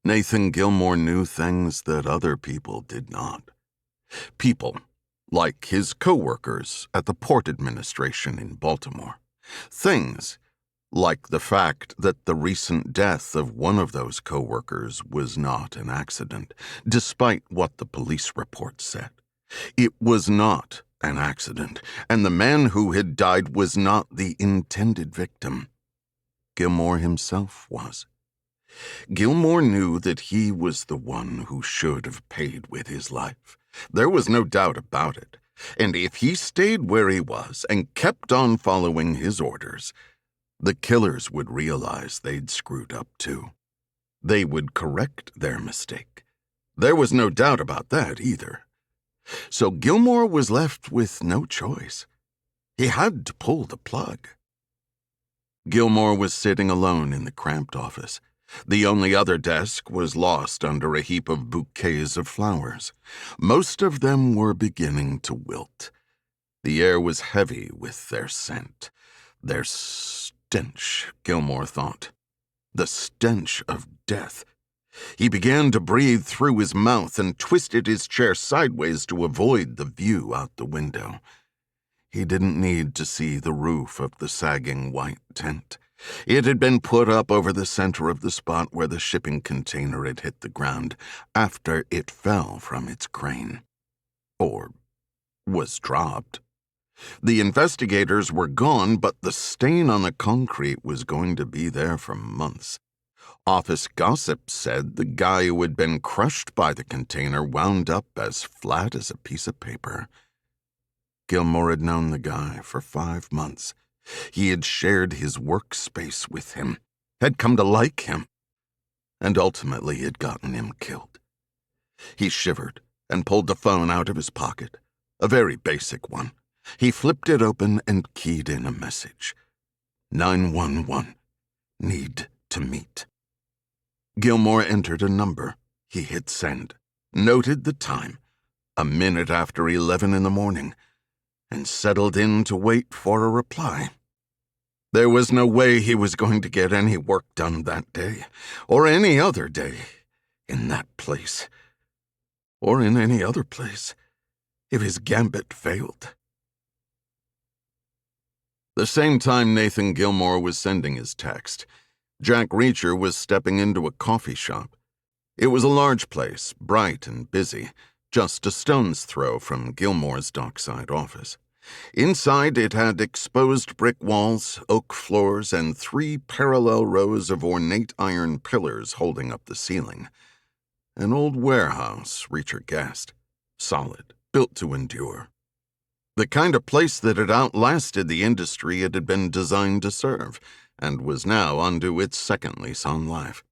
Nathan Gilmore knew things that other people did not. People, like his co-workers at the Port Administration in Baltimore. Things, like the fact that the recent death of one of those co-workers was not an accident, despite what the police report said. It was not an accident, and the man who had died was not the intended victim. Gilmore himself was. Gilmore knew that he was the one who should have paid with his life. There was no doubt about it. And if he stayed where he was and kept on following his orders, the killers would realize they'd screwed up too. They would correct their mistake. There was no doubt about that either. So Gilmore was left with no choice. He had to pull the plug. Gilmore was sitting alone in the cramped office. The only other desk was lost under a heap of bouquets of flowers. Most of them were beginning to wilt. The air was heavy with their scent. Their stench, Gilmore thought. The stench of death. He began to breathe through his mouth and twisted his chair sideways to avoid the view out the window. He didn't need to see the roof of the sagging white tent. It had been put up over the center of the spot where the shipping container had hit the ground after it fell from its crane. Or was dropped. The investigators were gone, but the stain on the concrete was going to be there for months. Office gossip said the guy who had been crushed by the container wound up as flat as a piece of paper. Gilmore had known the guy for 5 months. He had shared his workspace with him, had come to like him, and ultimately had gotten him killed. He shivered and pulled the phone out of his pocket, a very basic one. He flipped it open and keyed in a message. 911. Need to meet. Gilmore entered a number. He hit send, noted the time, 1 minute after 11 in the morning, and settled in to wait for a reply. There was no way he was going to get any work done that day, or any other day, in that place, or in any other place, if his gambit failed. The same time Nathan Gilmore was sending his text, Jack Reacher was stepping into a coffee shop. It was a large place, bright and busy, just a stone's throw from Gilmore's dockside office. Inside, it had exposed brick walls, oak floors, and 3 parallel rows of ornate iron pillars holding up the ceiling. An old warehouse, Reacher guessed. Solid, built to endure. The kind of place that had outlasted the industry it had been designed to serve, and was now onto its second lease on life.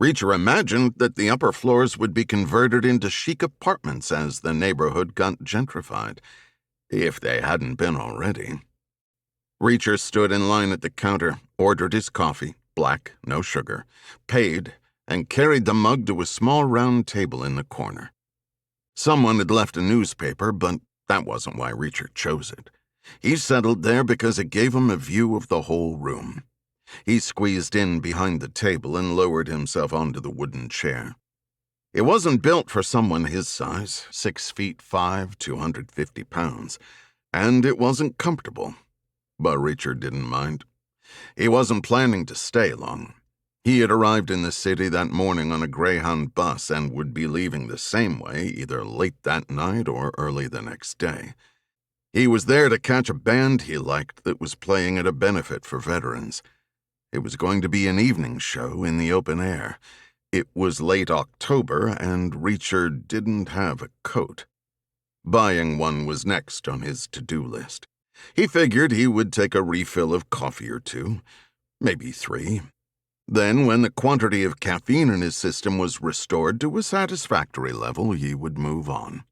Reacher imagined that the upper floors would be converted into chic apartments as the neighborhood got gentrified, if they hadn't been already. Reacher stood in line at the counter, ordered his coffee, black, no sugar, paid, and carried the mug to a small round table in the corner. Someone had left a newspaper, but that wasn't why Reacher chose it. He settled there because it gave him a view of the whole room. He squeezed in behind the table and lowered himself onto the wooden chair. It wasn't built for someone his size, 6'5", 250 pounds, and it wasn't comfortable. But Reacher didn't mind. He wasn't planning to stay long. He had arrived in the city that morning on a Greyhound bus and would be leaving the same way either late that night or early the next day. He was there to catch a band he liked that was playing at a benefit for veterans. It was going to be an evening show in the open air. It was late October, and Reacher didn't have a coat. Buying one was next on his to-do list. He figured he would take a refill of coffee or 2, maybe 3. Then, when the quantity of caffeine in his system was restored to a satisfactory level, he would move on.